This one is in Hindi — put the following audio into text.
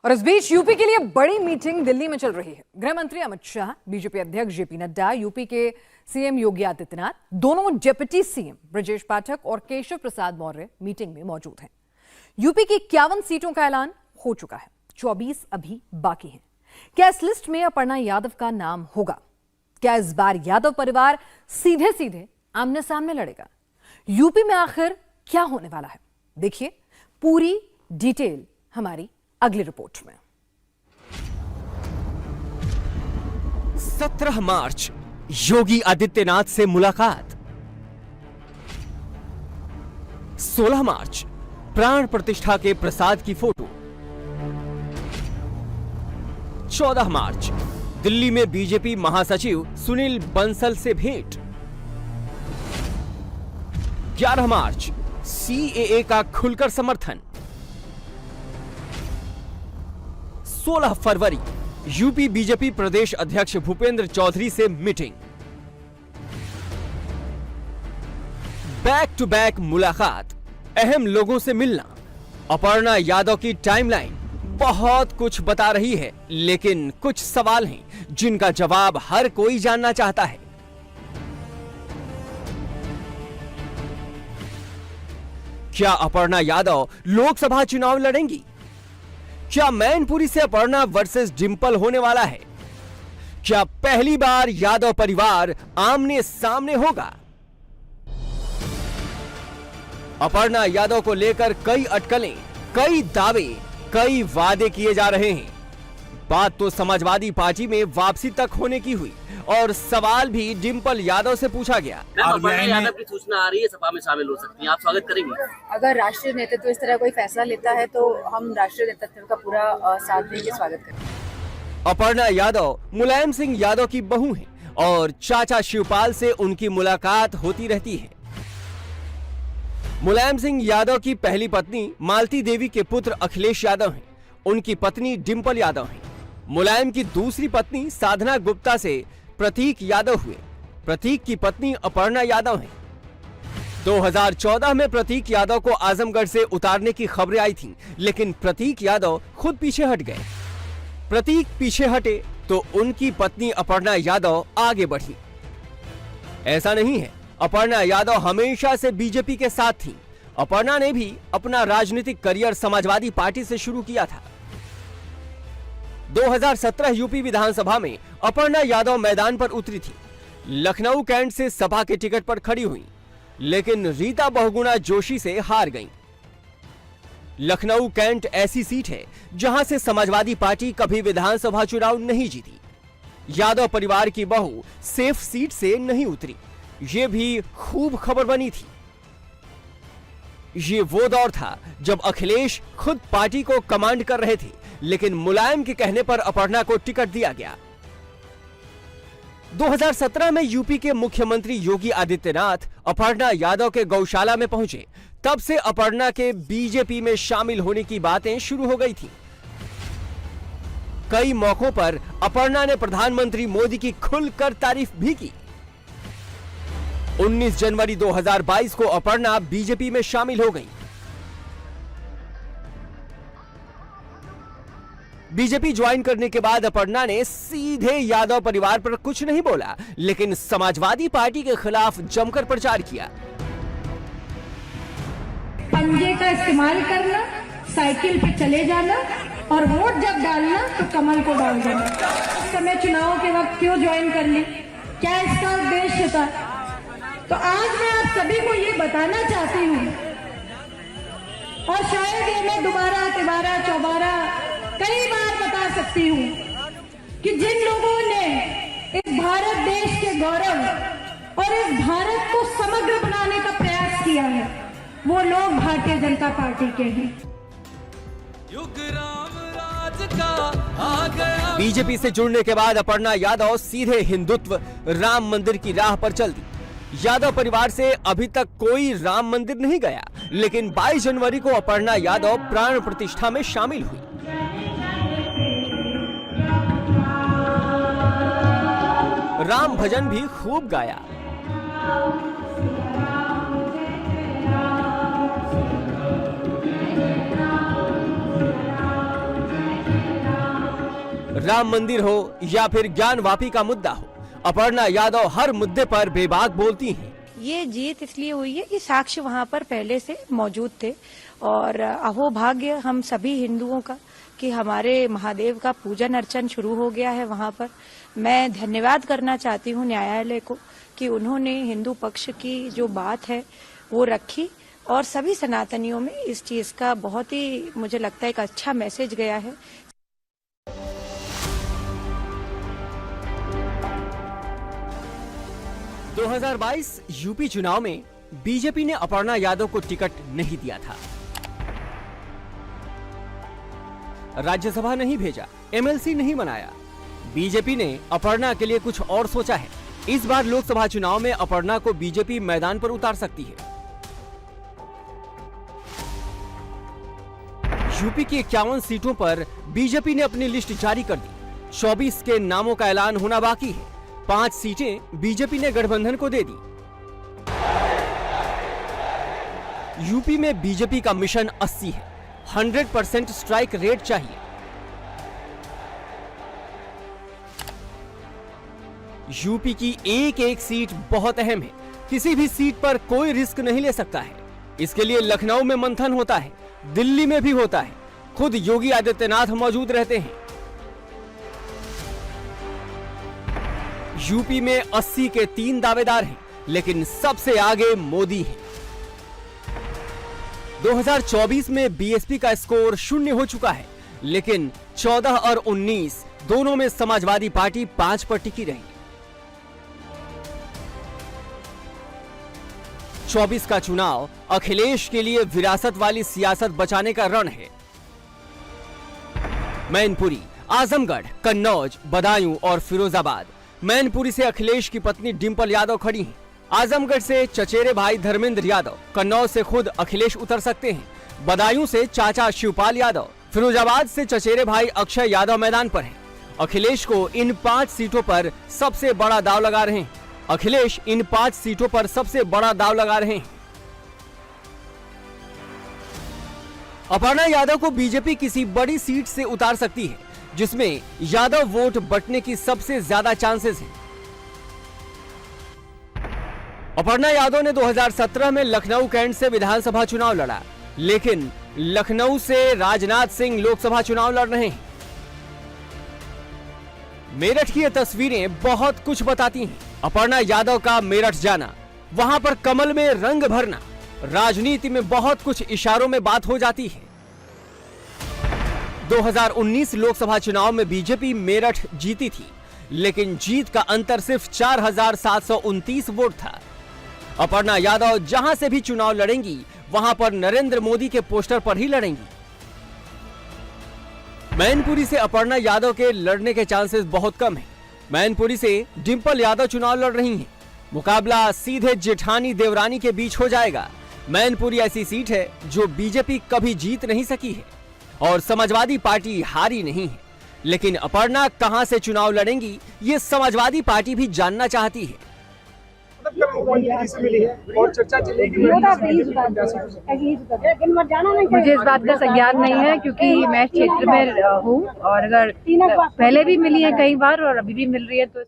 और इस बीच यूपी के लिए बड़ी मीटिंग दिल्ली में चल रही है। गृह मंत्री अमित शाह, बीजेपी अध्यक्ष जेपी नड्डा, यूपी के सीएम योगी आदित्यनाथ, दोनों डिप्टी सीएम ब्रजेश पाठक और केशव प्रसाद मौर्य मीटिंग में मौजूद हैं। यूपी की 51 सीटों का ऐलान हो चुका है, 24 अभी बाकी हैं। क्या इस लिस्ट में अपर्णा यादव का नाम होगा? क्या इस बार यादव परिवार सीधे सीधे आमने सामने लड़ेगा? यूपी में आखिर क्या होने वाला है, देखिए पूरी डिटेल हमारी अगली रिपोर्ट में। 17 मार्च योगी आदित्यनाथ से मुलाकात। 16 मार्च प्राण प्रतिष्ठा के प्रसाद की फोटो। 14 मार्च दिल्ली में बीजेपी महासचिव सुनील बंसल से भेंट। 11 मार्च सीएए का खुलकर समर्थन। 16 फरवरी यूपी बीजेपी प्रदेश अध्यक्ष भूपेंद्र चौधरी से मीटिंग। बैक टू बैक मुलाकात, अहम लोगों से मिलना। अपर्णा यादव की टाइमलाइन बहुत कुछ बता रही है, लेकिन कुछ सवाल हैं जिनका जवाब हर कोई जानना चाहता है। क्या अपर्णा यादव लोकसभा चुनाव लड़ेंगी? क्या मैनपुरी से अपर्णा वर्सेस डिंपल होने वाला है? क्या पहली बार यादव परिवार आमने सामने होगा? अपर्णा यादव को लेकर कई अटकलें, कई दावे, कई वादे किए जा रहे हैं। बात तो समाजवादी पार्टी में वापसी तक होने की हुई और सवाल भी डिंपल यादव से पूछा गया। अपर्णा यादव की सूचना आ रही है, सभा में शामिल हो सकती हैं, आप स्वागत करेंगे? अगर राष्ट्रीय नेतृत्व इस तरह कोई फैसला लेता है तो हम राष्ट्रीय नेतृत्व का पूरा साथ देंगे, स्वागत करेंगे। अपर्णा यादव मुलायम सिंह यादव की बहू हैं और चाचा शिवपाल से उनकी मुलाकात होती रहती है। मुलायम सिंह यादव की पहली पत्नी मालती देवी के पुत्र अखिलेश यादव हैं, उनकी पत्नी डिंपल यादव हैं। मुलायम की दूसरी पत्नी साधना गुप्ता से प्रतीक यादव हुए। प्रतीक की पत्नी अपर्णा यादव हैं। 2014 में प्रतीक यादव को आजमगढ़ से उतारने की खबरें आई थीं, लेकिन प्रतीक यादव खुद पीछे हट गए। प्रतीक पीछे हटे तो उनकी पत्नी अपर्णा यादव आगे बढ़ी। ऐसा नहीं है, अपर्णा यादव हमेशा से बीजेपी के साथ थी। अपर्णा ने भी अपना राजनीतिक करियर समाजवादी पार्टी से शुरू किया था। 2017 यूपी विधानसभा में अपर्णा यादव मैदान पर उतरी थी। लखनऊ कैंट से सपा के टिकट पर खड़ी हुई, लेकिन रीता बहुगुणा जोशी से हार गईं। लखनऊ कैंट ऐसी सीट है जहां से समाजवादी पार्टी कभी विधानसभा चुनाव नहीं जीती। यादव परिवार की बहू सेफ सीट से नहीं उतरी, ये भी खूब खबर बनी थी। ये वो दौर था जब अखिलेश खुद पार्टी को कमांड कर रहे थे, लेकिन मुलायम के कहने पर अपर्णा को टिकट दिया गया। 2017 में यूपी के मुख्यमंत्री योगी आदित्यनाथ अपर्णा यादव के गौशाला में पहुंचे। तब से अपर्णा के बीजेपी में शामिल होने की बातें शुरू हो गई थी। कई मौकों पर अपर्णा ने प्रधानमंत्री मोदी की खुलकर तारीफ भी की। 19 जनवरी 2022 को अपर्णा बीजेपी में शामिल हो गई। बीजेपी ज्वाइन करने के बाद अपर्णा ने सीधे यादव परिवार पर कुछ नहीं बोला, लेकिन समाजवादी पार्टी के खिलाफ जमकर प्रचार किया। पंजे का इस्तेमाल करना, साइकिल पे चले जाना और वोट जब डालना तो कमल को डाल देना। इस समय चुनाव के वक्त क्यों ज्वाइन कर ली, क्या इसका उद्देश्य था? तो आज मैं आप सभी को ये बताना चाहती हूँ, और शायद ये मैं दोबारा तिबारा चौबारा कई बार बता सकती हूँ कि जिन लोगों ने इस भारत देश के गौरव और इस भारत को समग्र बनाने का प्रयास किया है, वो लोग भारतीय जनता पार्टी के हैं। युग राम राज का आ गया। बीजेपी से जुड़ने के बाद अपर्णा यादव सीधे हिंदुत्व, राम मंदिर की राह पर चल दी। यादव परिवार से अभी तक कोई राम मंदिर नहीं गया, लेकिन 22 जनवरी को अपर्णा यादव प्राण प्रतिष्ठा में शामिल हुई। राम भजन भी खूब गाया। राम मंदिर हो या फिर ज्ञानवापी का मुद्दा हो, अपर्णा यादव हर मुद्दे पर बेबाक बोलती हैं। ये जीत इसलिए हुई है कि साक्ष्य वहाँ पर पहले से मौजूद थे और अहोभाग्य हम सभी हिंदुओं का कि हमारे महादेव का पूजन अर्चन शुरू हो गया है वहाँ पर। मैं धन्यवाद करना चाहती हूँ न्यायालय को कि उन्होंने हिंदू पक्ष की जो बात है वो रखी और सभी सनातनियों में इस चीज का बहुत ही मुझे लगता है एक अच्छा मैसेज गया है। – 2022 यूपी चुनाव में बीजेपी ने अपर्णा यादव को टिकट नहीं दिया था, राज्यसभा नहीं भेजा, एमएलसी नहीं बनाया। बीजेपी ने अपर्णा के लिए कुछ और सोचा है। इस बार लोकसभा चुनाव में अपर्णा को बीजेपी मैदान पर उतार सकती है। यूपी की 51 सीटों पर बीजेपी ने अपनी लिस्ट जारी कर दी। 24 के नामों का ऐलान होना बाकी है। 5 सीटें बीजेपी ने गठबंधन को दे दी। यूपी में बीजेपी का मिशन 80 है। 100% स्ट्राइक रेट चाहिए। यूपी की एक एक सीट बहुत अहम है। किसी भी सीट पर कोई रिस्क नहीं ले सकता है। इसके लिए लखनऊ में मंथन होता है, दिल्ली में भी होता है। खुद योगी आदित्यनाथ मौजूद रहते हैं। यूपी में 80 के 3 दावेदार हैं, लेकिन सबसे आगे मोदी हैं। 2024 में बीएसपी का स्कोर 0 हो चुका है, लेकिन 14 और 19 दोनों में समाजवादी पार्टी 5 पर टिकी रही। 24 का चुनाव अखिलेश के लिए विरासत वाली सियासत बचाने का रण है। मैनपुरी, आजमगढ़, कन्नौज, बदायूं और फिरोजाबाद। मैनपुरी से अखिलेश की पत्नी डिंपल यादव खड़ी हैं। आजमगढ़ से चचेरे भाई धर्मेंद्र यादव, कन्नौज से खुद अखिलेश उतर सकते हैं। बदायूं से चाचा शिवपाल यादव, फिरोजाबाद से चचेरे भाई अक्षय यादव मैदान पर हैं। अखिलेश को इन 5 सीटों पर सबसे बड़ा दांव लगा रहे हैं। अखिलेश इन 5 सीटों पर सबसे बड़ा दांव लगा रहे हैं। अपर्णा यादव को बीजेपी किसी बड़ी सीट से उतार सकती है, जिसमें यादव वोट बंटने की सबसे ज्यादा चांसेस हैं। अपर्णा यादव ने 2017 में लखनऊ कैंट से विधानसभा चुनाव लड़ा, लेकिन लखनऊ से राजनाथ सिंह लोकसभा चुनाव लड़ रहे हैं। मेरठ की ये तस्वीरें बहुत कुछ बताती हैं। अपर्णा यादव का मेरठ जाना, वहां पर कमल में रंग भरना, राजनीति में बहुत कुछ इशारों में बात हो जाती है। 2019 लोकसभा चुनाव में बीजेपी मेरठ जीती थी, लेकिन जीत का अंतर सिर्फ 4729 वोट था। अपर्णा यादव जहां से भी चुनाव लड़ेंगी, वहां पर नरेंद्र मोदी के पोस्टर पर ही लड़ेंगी। मैनपुरी से अपर्णा यादव के लड़ने के चांसेस बहुत कम हैं। मैनपुरी से डिंपल यादव चुनाव लड़ रही हैं। मुकाबला सीधे जेठानी देवरानी के बीच हो जाएगा। मैनपुरी ऐसी सीट है जो बीजेपी कभी जीत नहीं सकी है और समाजवादी पार्टी हारी नहीं है, लेकिन अपर्णा कहां से चुनाव लड़ेंगी, ये समाजवादी पार्टी भी जानना चाहती है। और चर्चा चलेगी। मुझे इस बात का संज्ञान नहीं है, क्योंकि मैं क्षेत्र में हूँ और अगर पहले भी मिली है कई बार और अभी भी मिल रही है तो